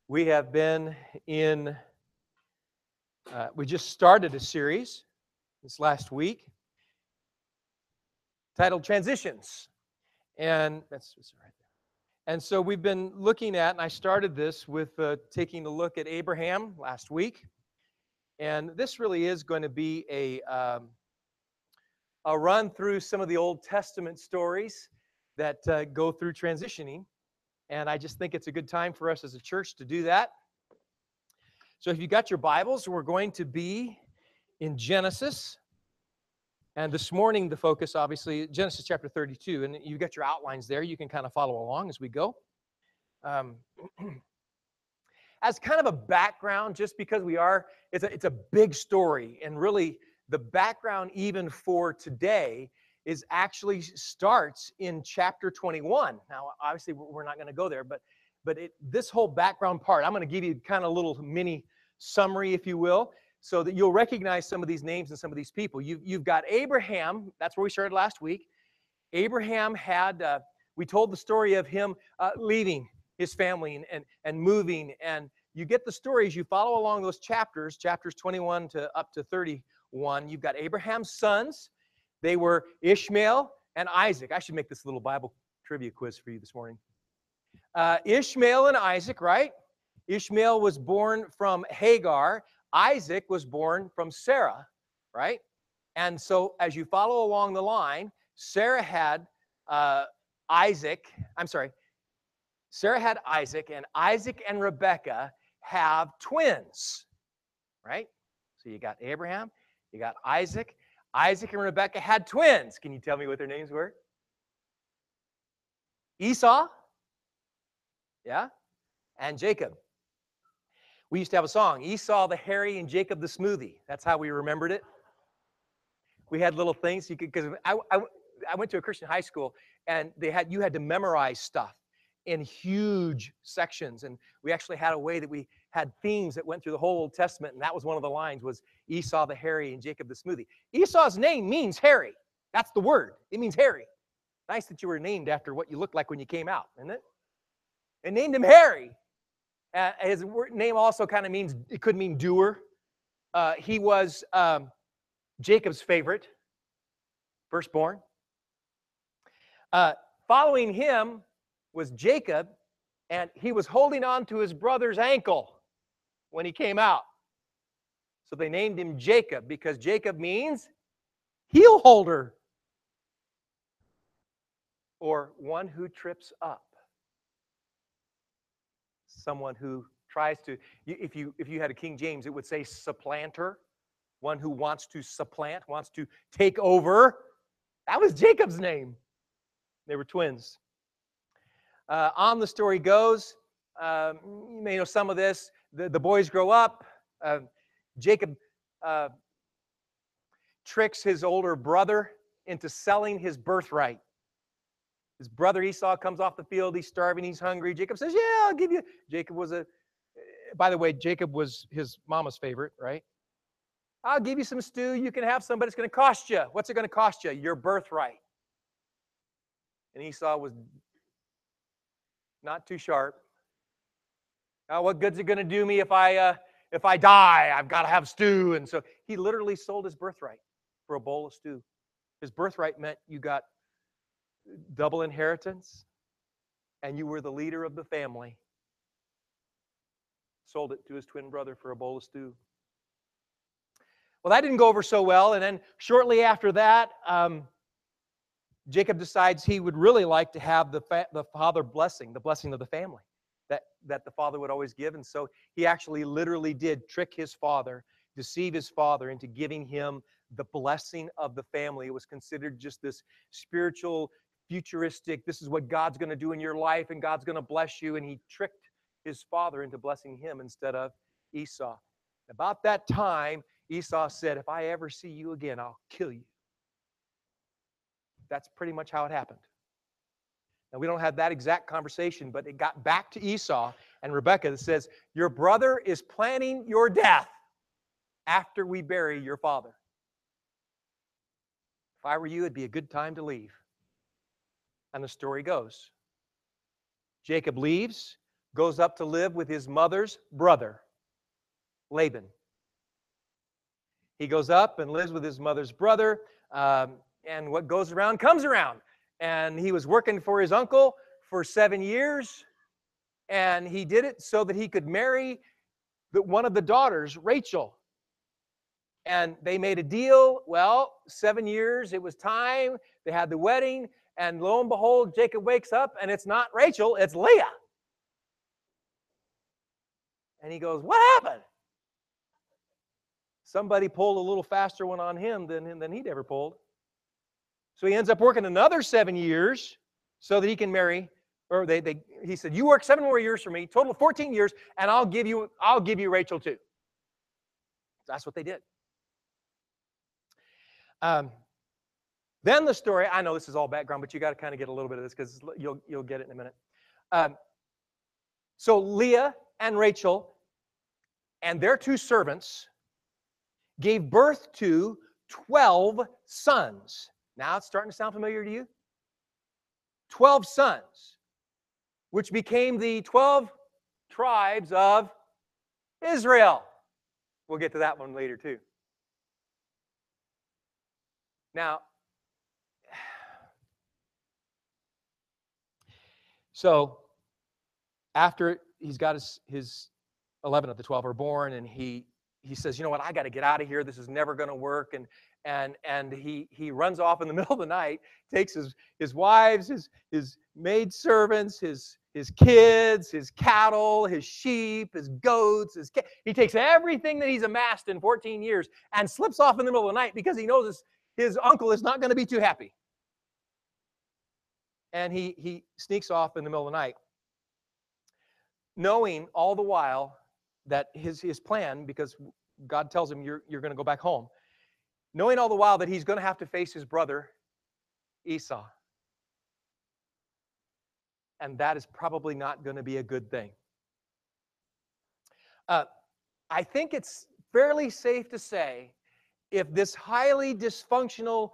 We have been we just started a series this last week titled Transitions. And that's right there. And so we've been looking at, and I started this with taking a look at Abraham last week. And this really is going to be a run through some of the Old Testament stories that go through transitioning. And I just think it's a good time for us as a church to do that. So if you got your Bibles, we're going to be in Genesis. And this morning, the focus, obviously, Genesis chapter 32. And you got your outlines there. You can kind of follow along as we go. As kind of a background, just because it's a big story. And really, the background even for today is actually starts in chapter 21. Now, obviously, we're not going to go there, but this whole background part, I'm going to give you kind of a little mini summary, if you will, so that you'll recognize some of these names and some of these people. You've got Abraham. That's where we started last week. Abraham we told the story of him leaving his family and moving. And you get the story as you follow along those chapters 21 to up to 31. You've got Abraham's sons. They were Ishmael and Isaac. I should make this little Bible trivia quiz for you this morning. Ishmael and Isaac, right? Ishmael was born from Hagar. Isaac was born from Sarah, right? And so as you follow along the line, Sarah had Isaac, and Isaac and Rebekah have twins, right? So you got Abraham, you got Isaac. Isaac and Rebekah had twins. Can you tell me what their names were? Esau, yeah, and Jacob. We used to have a song, Esau the hairy and Jacob the smoothie. That's how we remembered it. We had little things you could, because I went to a Christian high school, and you had to memorize stuff in huge sections, and we actually had a way that we had themes that went through the whole Old Testament, and that was one of the lines was Esau the hairy and Jacob the smoothie. Esau's name means hairy. That's the word. It means hairy. Nice that you were named after what you looked like when you came out, isn't it? They named him Harry. His name also kind of means, it could mean doer. He was Jacob's favorite, firstborn. Following him was Jacob, and he was holding on to his brother's ankle when he came out. So they named him Jacob because Jacob means heel holder, or one who trips up. Someone who tries to, if you had a King James, it would say supplanter, one who wants to supplant, wants to take over. That was Jacob's name. They were twins. On the story goes, you may know some of this. The boys grow up. Jacob tricks his older brother into selling his birthright. His brother Esau comes off the field. He's starving. He's hungry. Jacob says, yeah, I'll give you. By the way, Jacob was his mama's favorite, right? I'll give you some stew. You can have some, but it's going to cost you. What's it going to cost you? Your birthright. And Esau was not too sharp. Now, what good's it going to do me if I die? I've got to have stew. And so he literally sold his birthright for a bowl of stew. His birthright meant you got double inheritance, and you were the leader of the family. Sold it to his twin brother for a bowl of stew. Well, that didn't go over so well, and then shortly after that, Jacob decides he would really like to have the father blessing, the blessing of the family that the father would always give, and so he actually literally did trick his father, deceive his father into giving him the blessing of the family. It was considered just this spiritual, futuristic, this is what God's going to do in your life, and God's going to bless you, and he tricked his father into blessing him instead of Esau. About that time, Esau said, if I ever see you again, I'll kill you. That's pretty much how it happened. Now, we don't have that exact conversation, but it got back to Esau and Rebekah that says, your brother is planning your death after we bury your father. If I were you, it'd be a good time to leave. And the story goes, Jacob leaves, goes up to live with his mother's brother, Laban. He goes up and lives with his mother's brother, and what goes around comes around. And he was working for his uncle for 7 years, and he did it so that he could marry one of the daughters, Rachel. And they made a deal. Well, 7 years, it was time. They had the wedding, and lo and behold, Jacob wakes up, and it's not Rachel, it's Leah. And he goes, what happened? Somebody pulled a little faster one on him than he'd ever pulled. So he ends up working another 7 years so that he can marry, or he said, you work 7 more years for me, total of 14 years, and I'll give you Rachel too. That's what they did. Then the story, I know this is all background, but you got to kind of get a little bit of this because you'll get it in a minute. So Leah and Rachel and their 2 servants gave birth to 12 sons. Now it's starting to sound familiar to you? 12 sons, which became the 12 tribes of Israel. We'll get to that one later too. Now, so after he's got his 11 of the 12 are born, and he says, you know what, I got to get out of here. This is never going to work. And he runs off in the middle of the night, takes his wives, his maidservants, his kids, his cattle, his sheep, his goats, he takes everything that he's amassed in 14 years and slips off in the middle of the night because he knows his uncle is not going to be too happy. And he sneaks off in the middle of the night, knowing all the while that his plan, because God tells him you're going to go back home, knowing all the while that he's going to have to face his brother Esau. And that is probably not going to be a good thing. I think it's fairly safe to say, if this is a highly dysfunctional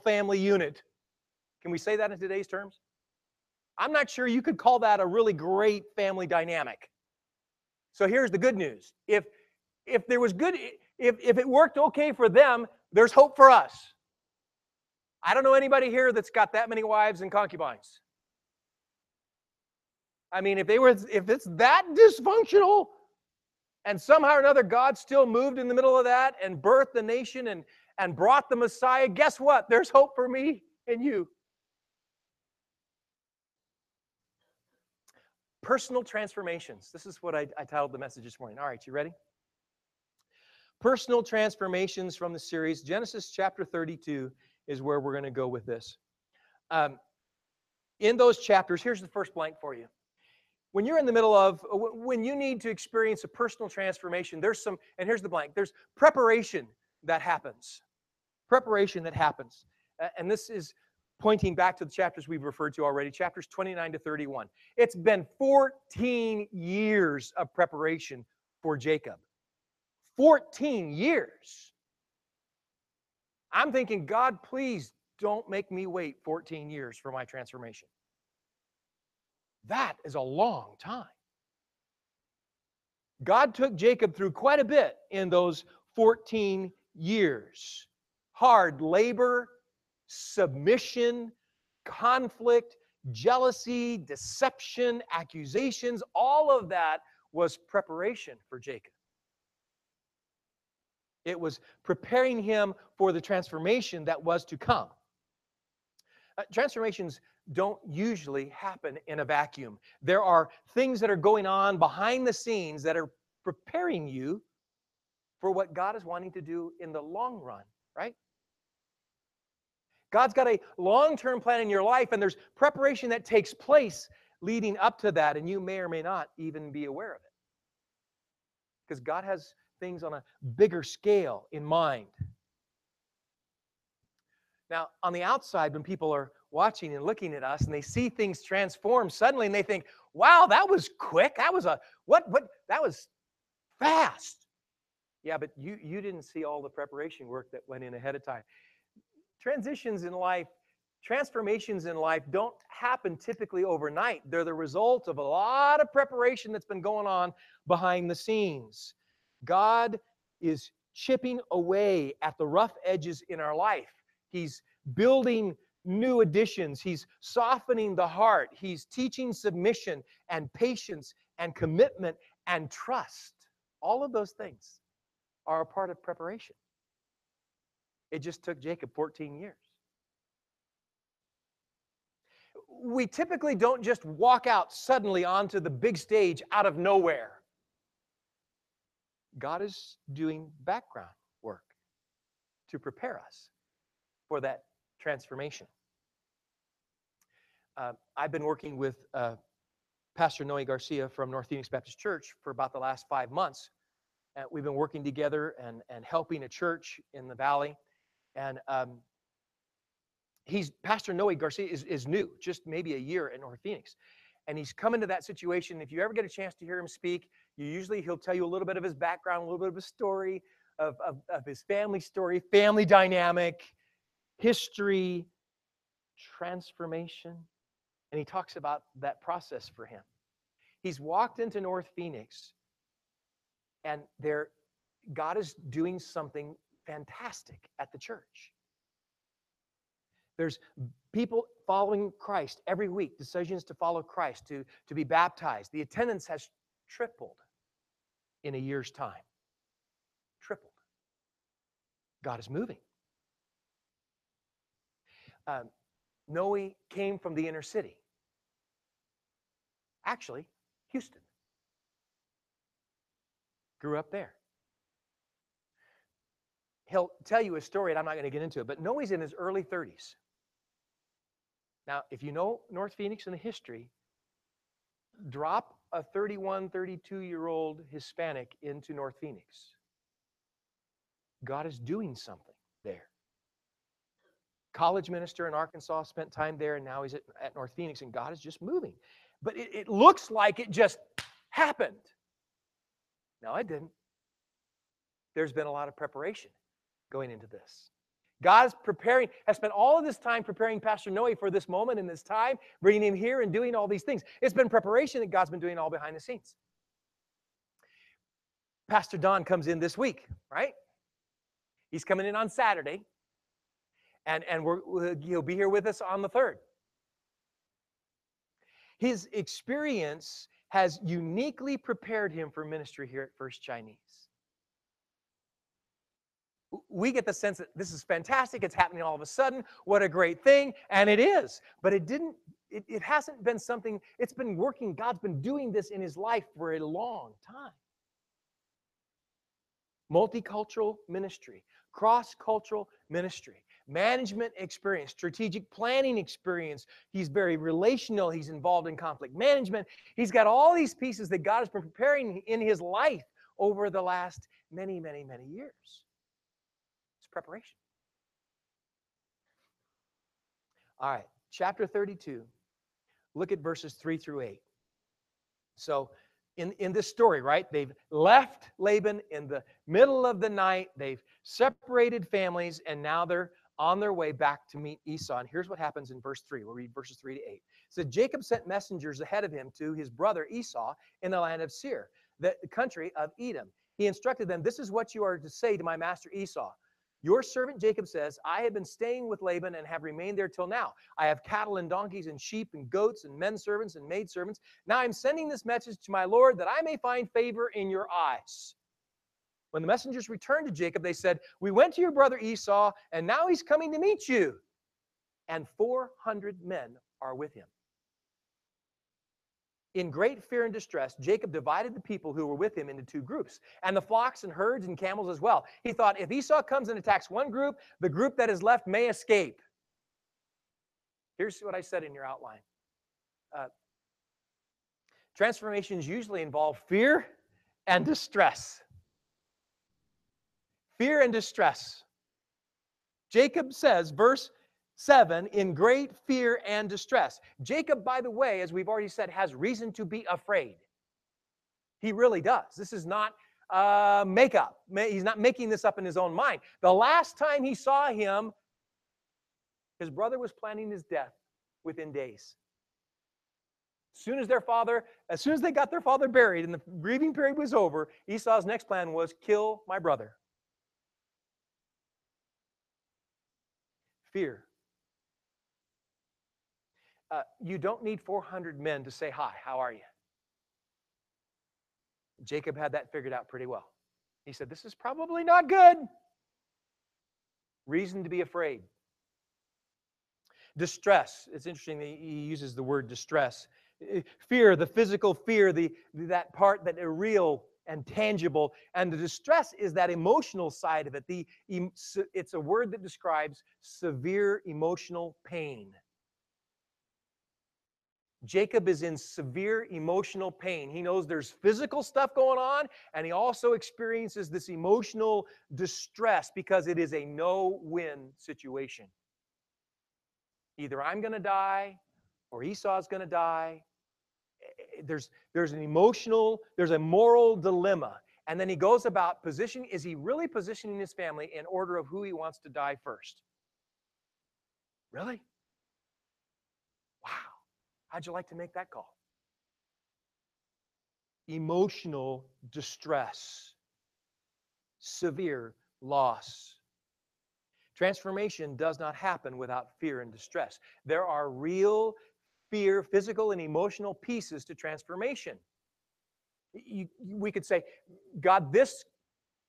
family unit, can we say that in today's terms? I'm not sure you could call that a really great family dynamic. So here's the good news. If there was good, if it worked okay for them, there's hope for us. I don't know anybody here that's got that many wives and concubines. I mean, if it's that dysfunctional, and somehow or another God still moved in the middle of that and birthed the nation and brought the Messiah, guess what? There's hope for me and you. Personal transformations. This is what I titled the message this morning. All right, you ready? Personal transformations from the series. Genesis chapter 32 is where we're going to go with this. In those chapters, here's the first blank for you. When you're in the middle of, when you need to experience a personal transformation, and here's the blank, there's preparation that happens. Preparation that happens. And this is pointing back to the chapters we've referred to already, chapters 29 to 31. It's been 14 years of preparation for Jacob. 14 years. I'm thinking, God, please don't make me wait 14 years for my transformation. That is a long time. God took Jacob through quite a bit in those 14 years. Hard labor, submission, conflict, jealousy, deception, accusations, all of that was preparation for Jacob. It was preparing him for the transformation that was to come. Transformations don't usually happen in a vacuum. There are things that are going on behind the scenes that are preparing you for what God is wanting to do in the long run, right? God's got a long-term plan in your life, and there's preparation that takes place leading up to that, and you may or may not even be aware of it. Because God has things on a bigger scale in mind. Now, on the outside, when people are watching and looking at us and they see things transform suddenly and they think, wow, that was quick. That was that was fast. Yeah, but you didn't see all the preparation work that went in ahead of time. Transitions in life transformations in life don't happen typically overnight. They're the result of a lot of preparation that's been going on behind the scenes. God is chipping away at the rough edges in our life. He's building new additions. He's softening the heart. He's teaching submission and patience and commitment and trust. All of those things are a part of preparation. It just took Jacob 14 years. We typically don't just walk out suddenly onto the big stage out of nowhere. God is doing background work to prepare us for that transformation. I've been working with Pastor Noe Garcia from North Phoenix Baptist Church for about the last 5 months. We've been working together and helping a church in the valley. And Pastor Noe Garcia is new, just maybe a year in North Phoenix. And he's come into that situation. If you ever get a chance to hear him speak, he'll tell you a little bit of his background, a little bit of his story, of his family story, family dynamic, history, transformation. And he talks about that process for him. He's walked into North Phoenix, and God is doing something fantastic at the church. There's people following Christ every week, decisions to follow Christ, to be baptized. The attendance has tripled in a year's time. Tripled. God is moving. Noe came from the inner city. Actually, Houston. Grew up there. He'll tell you a story, and I'm not going to get into it, but Noe's in his early 30s. Now, if you know North Phoenix and the history, drop a 31, 32-year-old Hispanic into North Phoenix. God is doing something there. College minister in Arkansas, spent time there, and now he's at North Phoenix, and God is just moving. But it looks like it just happened. No, it didn't. There's been a lot of preparation going into this. God has spent all of this time preparing Pastor Noe for this moment and this time, bringing him here and doing all these things. It's been preparation that God's been doing all behind the scenes. Pastor Don comes in this week, right? He's coming in on Saturday, and he'll be here with us on the 3rd. His experience has uniquely prepared him for ministry here at First Chinese. We get the sense that this is fantastic, it's happening all of a sudden, what a great thing, and it is. But it hasn't been something, it's been working, God's been doing this in his life for a long time. Multicultural ministry, cross-cultural ministry, management experience, strategic planning experience. He's very relational, he's involved in conflict management. He's got all these pieces that God has been preparing in his life over the last many, many, many years. Preparation. All right, chapter 32. Look at verses 3 through 8. So in this story, right, they've left Laban in the middle of the night. They've separated families, and now they're on their way back to meet Esau. And here's what happens in verse 3. We'll read verses 3 to 8. It says, Jacob sent messengers ahead of him to his brother Esau in the land of Seir, the country of Edom. He instructed them, this is what you are to say to my master Esau. Your servant Jacob says, I have been staying with Laban and have remained there till now. I have cattle and donkeys and sheep and goats and men servants and maid servants. Now I'm sending this message to my Lord that I may find favor in your eyes. When the messengers returned to Jacob, they said, we went to your brother Esau, and now he's coming to meet you. And 400 men are with him. In great fear and distress, Jacob divided the people who were with him into 2 groups, and the flocks and herds and camels as well. He thought, if Esau comes and attacks one group, the group that is left may escape. Here's what I said in your outline. Transformations usually involve fear and distress. Fear and distress. Jacob says, verse 7, in great fear and distress. Jacob, by the way, as we've already said, has reason to be afraid. He really does. This is not makeup. He's not making this up in his own mind. The last time he saw him, His brother was planning his death within days. As soon as they got their father buried and the grieving period was over, Esau's next plan was kill my brother. Fear. You don't need 400 men to say hi. How are you? Jacob had that figured out pretty well. He said, this is probably not good. Reason to be afraid. Distress. It's interesting that he uses the word distress. Fear, the physical fear, that part that is real and tangible. And the distress is that emotional side of it. It's a word that describes severe emotional pain. Jacob is in severe emotional pain. He knows there's physical stuff going on, and he also experiences this emotional distress because it is a no-win situation. Either I'm going to die or Esau's going to die. There's a moral dilemma. And then he goes about positioning, is he really positioning his family in order of who he wants to die first? Really? Wow. How'd you like to make that call? Emotional distress, severe loss. Transformation does not happen without fear and distress. There are real fear, physical and emotional pieces to transformation. We could say, God, this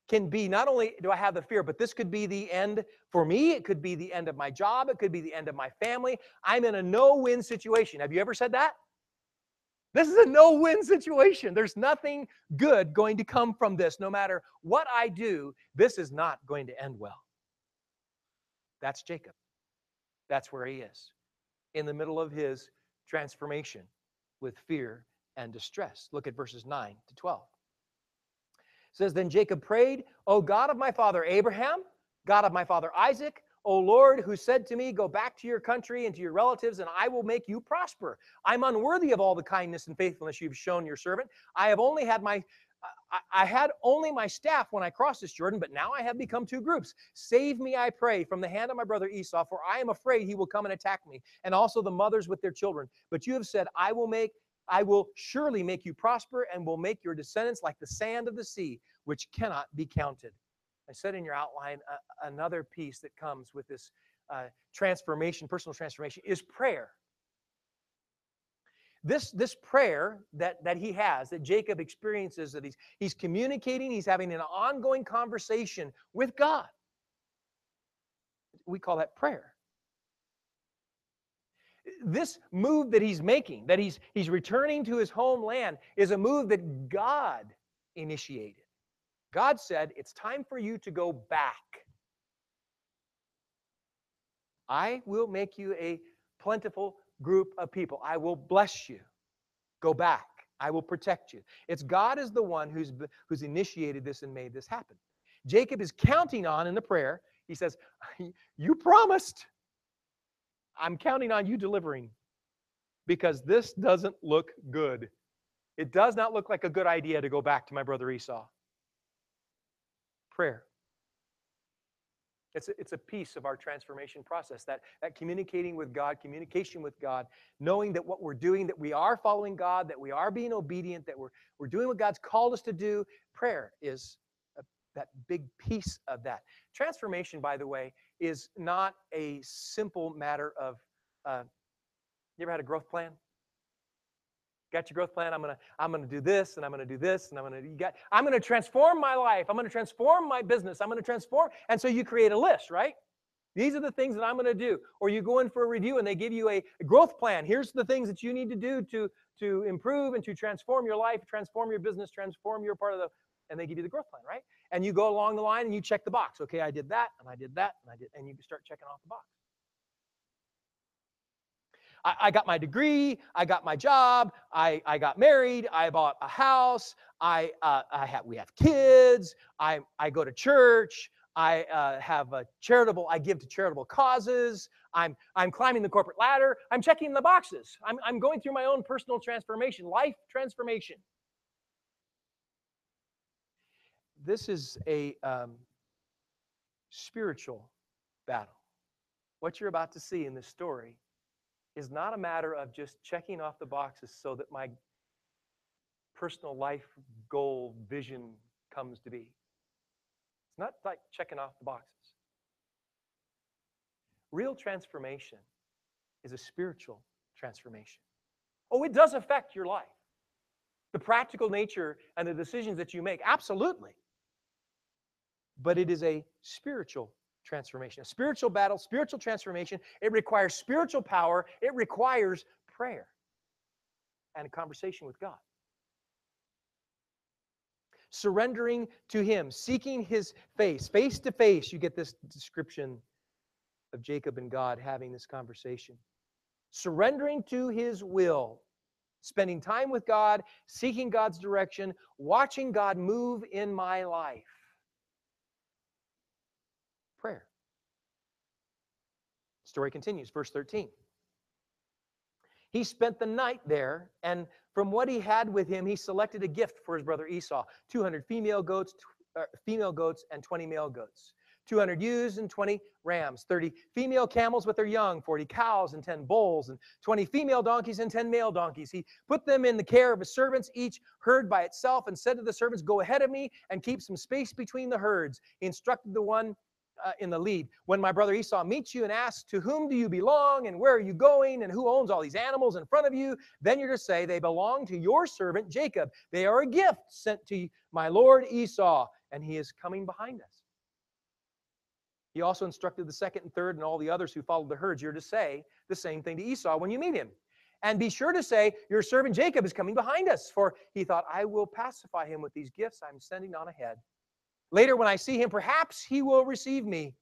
can be, not only do I have the fear, but this could be the end for me. It could be the end of my job. It could be the end of my family. I'm in a no-win situation. Have you ever said that? This is a no-win situation. There's nothing good going to come from this. No matter what I do, this is not going to end well. That's Jacob. That's where he is, in the middle of his transformation with fear and distress. Look at verses 9 to 12. It says, then Jacob prayed, O God of my father Abraham, God of my father Isaac, O Lord, who said to me, go back to your country and to your relatives, and I will make you prosper. I'm unworthy of all the kindness and faithfulness you've shown your servant. I had only my staff when I crossed this Jordan, but now I have become two groups. Save me, I pray, from the hand of my brother Esau, for I am afraid he will come and attack me, and also the mothers with their children. But you have said, I will surely make you prosper and will make your descendants like the sand of the sea, which cannot be counted. I said in your outline, another piece that comes with this transformation, personal transformation, is prayer. This prayer that he has, that Jacob experiences, that he's communicating, he's having an ongoing conversation with God. We call that prayer. This move that he's making, that he's returning to his homeland, is a move that God initiated. God said, it's time for you to go back. I will make you a plentiful group of people. I will bless you. Go back. I will protect you. It's God is the one who's initiated this and made this happen. Jacob is counting on in the prayer. He says, you promised. I'm counting on you delivering, because this doesn't look good. It does not look like a good idea to go back to my brother Esau. Prayer. It's a piece of our transformation process, that communicating with God, communication with God, knowing that what we're doing, that we are following God, that we are being obedient, that we're doing what God's called us to do. Prayer is that big piece of that. Transformation, by the way, is not a simple matter of, you ever had a growth plan? Got your growth plan? I'm gonna do this, and I'm gonna do this, and I'm gonna transform my life. I'm gonna transform my business. I'm gonna transform. And so you create a list, right? These are the things that I'm gonna do. Or you go in for a review and they give you a growth plan. Here's the things that you need to do to improve and to transform your life, transform your business, transform your part of the, and they give you the growth plan, right? And you go along the line and you check the box. Okay, I did that, and I did that, and you start checking off the box. I got my degree, I got my job, I got married, I bought a house, we have kids, I go to church, I give to charitable causes, I'm climbing the corporate ladder, I'm checking the boxes. I'm going through my own personal transformation, life transformation. This is a spiritual battle. What you're about to see in this story is not a matter of just checking off the boxes so that my personal life goal vision comes to be. It's not like checking off the boxes. Real transformation is a spiritual transformation. Oh, it does affect your life. The practical nature and the decisions that you make, absolutely. But it is a spiritual transformation. A spiritual battle, spiritual transformation. It requires spiritual power. It requires prayer and a conversation with God. Surrendering to Him, seeking His face to face. You get this description of Jacob and God having this conversation. Surrendering to His will. Spending time with God, seeking God's direction, watching God move in my life. Prayer. Story continues, verse 13. He spent the night there, and from what he had with him, he selected a gift for his brother Esau: 200 female goats and 20 male goats, 200 ewes and 20 rams, 30 female camels with their young, 40 cows and 10 bulls, and 20 female donkeys and 10 male donkeys. He put them in the care of his servants, each herd by itself, and said to the servants, "Go ahead of me and keep some space between the herds." He instructed the one in the lead: "When my brother Esau meets you and asks, 'To whom do you belong, and where are you going, and who owns all these animals in front of you?' then you're to say, 'They belong to your servant Jacob. They are a gift sent to my lord Esau, and he is coming behind us.'" He also instructed the second and third and all the others who followed the herds, "You're to say the same thing to Esau when you meet him. And be sure to say, 'Your servant Jacob is coming behind us.' For he thought, 'I will pacify him with these gifts I'm sending on ahead. Later, when I see him, perhaps he will receive me.'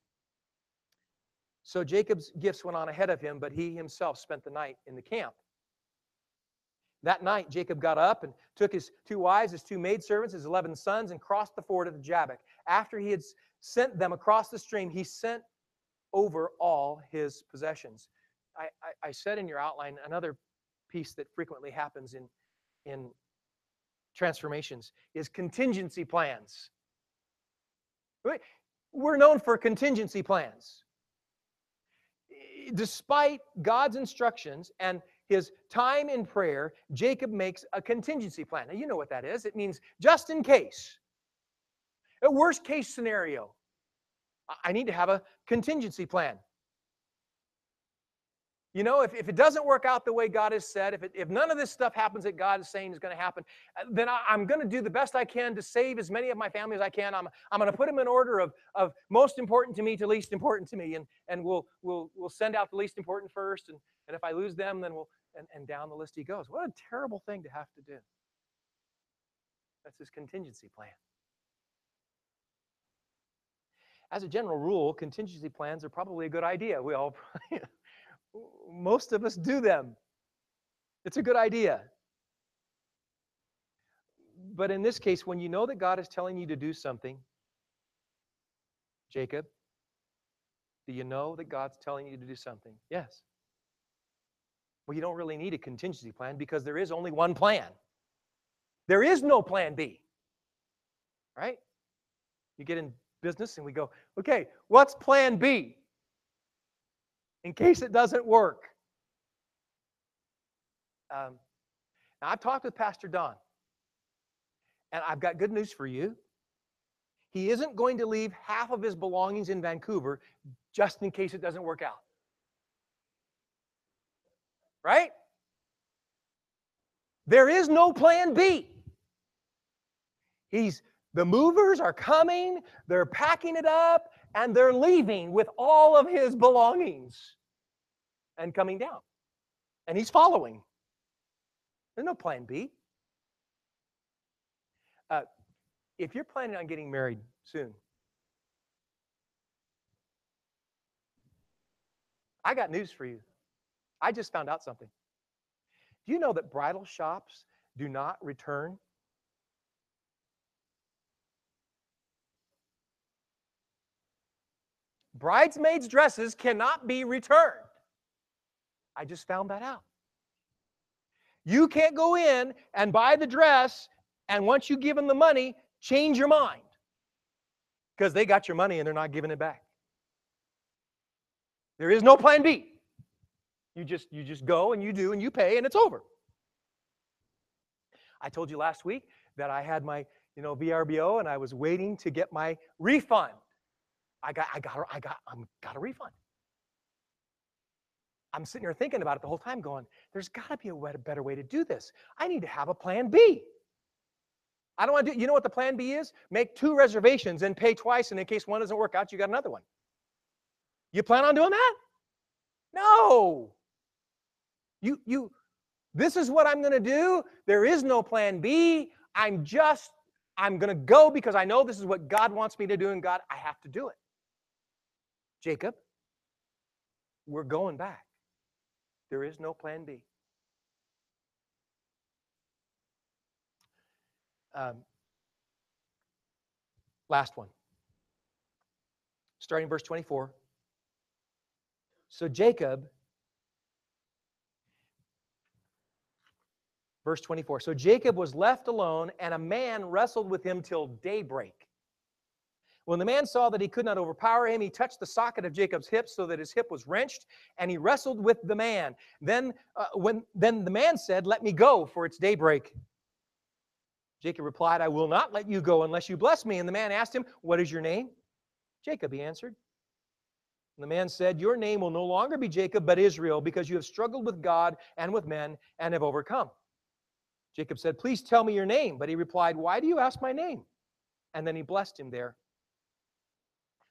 So Jacob's gifts went on ahead of him, but he himself spent the night in the camp. That night, Jacob got up and took his 2 wives, his 2 maidservants, his 11 sons, and crossed the ford of the Jabbok. After he had sent them across the stream, he sent over all his possessions." I said in your outline, another piece that frequently happens in transformations is contingency plans. We're known for contingency plans. Despite God's instructions and his time in prayer, Jacob makes a contingency plan. Now, you know what that is. It means just in case. A worst case scenario. I need to have a contingency plan. You know, if it doesn't work out the way God has said, if none of this stuff happens that God is saying is going to happen, then I'm going to do the best I can to save as many of my family as I can. I'm going to put them in order of most important to me to least important to me, and we'll send out the least important first, and if I lose them, then and down the list he goes. What a terrible thing to have to do. That's his contingency plan. As a general rule, contingency plans are probably a good idea. Most of us do them. It's a good idea. But in this case, when you know that God is telling you to do something, Jacob, do you know that God's telling you to do something? Yes. Well, you don't really need a contingency plan because there is only one plan. There is no plan B. Right? You get in business and we go, okay, what's plan B? In case it doesn't work. Now, I've talked with Pastor Don, and I've got good news for you. He isn't going to leave half of his belongings in Vancouver just in case it doesn't work out. Right? There is no plan B. The movers are coming, they're packing it up, and they're leaving with all of his belongings and coming down. And he's following. There's no plan B. If you're planning on getting married soon, I got news for you. I just found out something. Do you know that bridal shops do not return? Bridesmaids' dresses cannot be returned. I just found that out. You can't go in and buy the dress, and once you give them the money, change your mind. Because they got your money and they're not giving it back. There is no plan B. You just go and you do and you pay and it's over. I told you last week that I had my, VRBO and I was waiting to get my refund. I got a refund. I'm sitting here thinking about it the whole time going, there's got to be a better way to do this. I need to have a plan B. I don't want to do, you know what the plan B is? Make 2 reservations and pay twice, and in case one doesn't work out, you got another one. You plan on doing that? No. This is what I'm going to do. There is no plan B. I'm going to go because I know this is what God wants me to do, and God, I have to do it. Jacob, we're going back. There is no plan B. Last one. Starting verse 24. So Jacob, verse 24. So Jacob was left alone, and a man wrestled with him till daybreak. When the man saw that he could not overpower him, he touched the socket of Jacob's hip so that his hip was wrenched, and he wrestled with the man. Then the man said, "Let me go, for it's daybreak." Jacob replied, "I will not let you go unless you bless me." And the man asked him, "What is your name?" "Jacob," he answered. And the man said, "Your name will no longer be Jacob, but Israel, because you have struggled with God and with men and have overcome." Jacob said, "Please tell me your name." But he replied, "Why do you ask my name?" And then he blessed him there.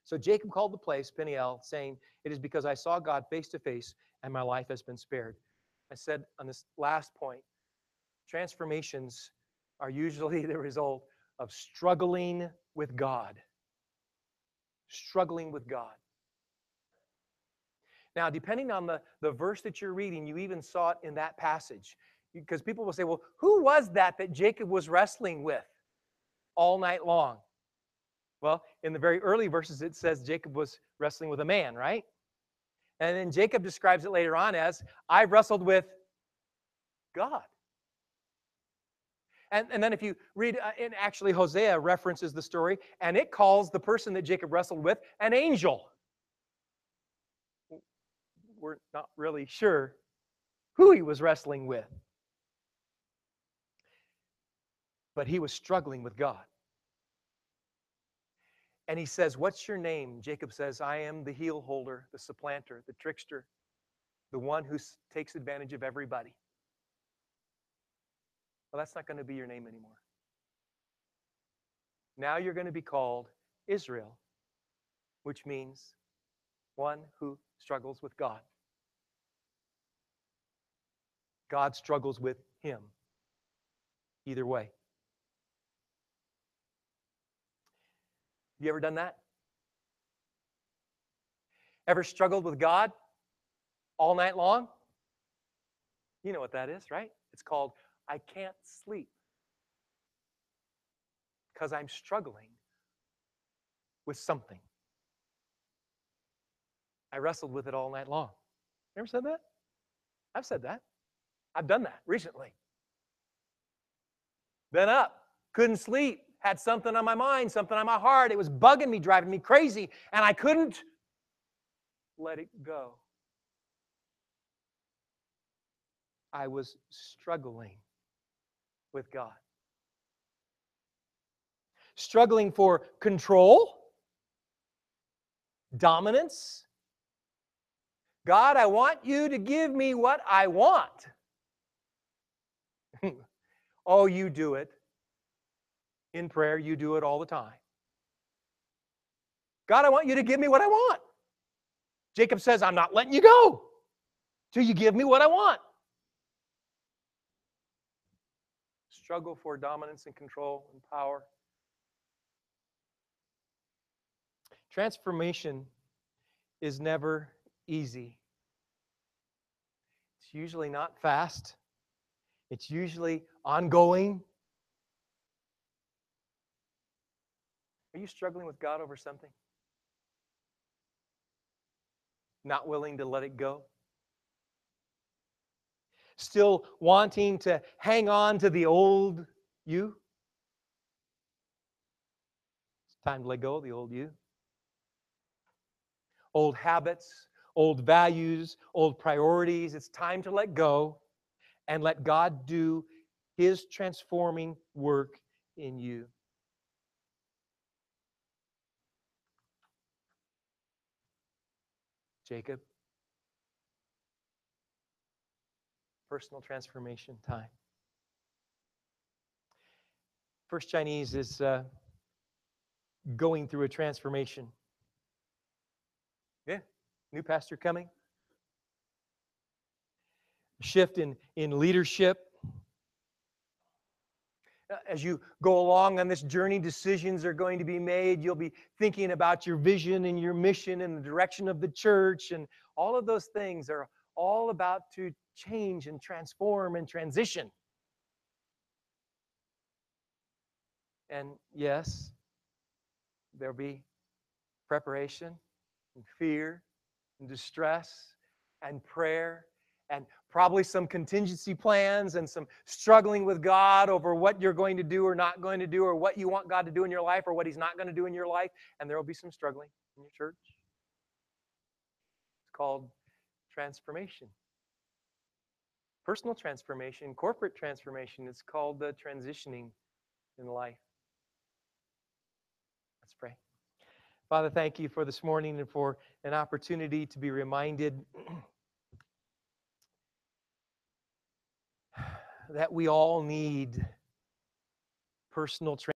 So Jacob called the place Peniel, saying, "It is because I saw God face to face, and my life has been spared." I said on this last point, transformations are usually the result of struggling with God. Struggling with God. Now, depending on the verse that you're reading, you even saw it in that passage. Because people will say, well, who was that Jacob was wrestling with all night long? Well, in the very early verses, it says Jacob was wrestling with a man, right? And then Jacob describes it later on as, "I wrestled with God." And then if you read, and actually Hosea references the story, and it calls the person that Jacob wrestled with an angel. We're not really sure who he was wrestling with. But he was struggling with God. And he says, "What's your name?" Jacob says, "I am the heel holder, the supplanter, the trickster, the one who takes advantage of everybody." Well, that's not going to be your name anymore. Now you're going to be called Israel, which means one who struggles with God. God struggles with him. Either way. You ever done that? Ever struggled with God all night long? You know what that is, right? It's called, "I can't sleep because I'm struggling with something. I wrestled with it all night long." You ever said that? I've said that. I've done that recently. Been up, couldn't sleep, had something on my mind, something on my heart. It was bugging me, driving me crazy, and I couldn't let it go. I was struggling with God. Struggling for control, dominance. God, I want you to give me what I want. Oh, you do it. In prayer, you do it all the time. God, I want you to give me what I want. Jacob says, "I'm not letting you go till you give me what I want." Struggle for dominance and control and power. Transformation is never easy. It's usually not fast. It's usually ongoing. Are you struggling with God over something? Not willing to let it go? Still wanting to hang on to the old you? It's time to let go of the old you. Old habits, old values, old priorities. It's time to let go and let God do His transforming work in you. Jacob, personal transformation time. First Chinese is going through a transformation. Yeah, new pastor coming. Shift in leadership. As you go along on this journey, decisions are going to be made. You'll be thinking about your vision and your mission and the direction of the church. And all of those things are all about to change and transform and transition. And yes, there'll be preparation and fear and distress and prayer and probably some contingency plans and some struggling with God over what you're going to do or not going to do, or what you want God to do in your life or what He's not going to do in your life. And there will be some struggling in your church. It's called transformation. Personal transformation, corporate transformation. It's called transitioning in life. Let's pray. Father, thank you for this morning and for an opportunity to be reminded that we all need personal transformation.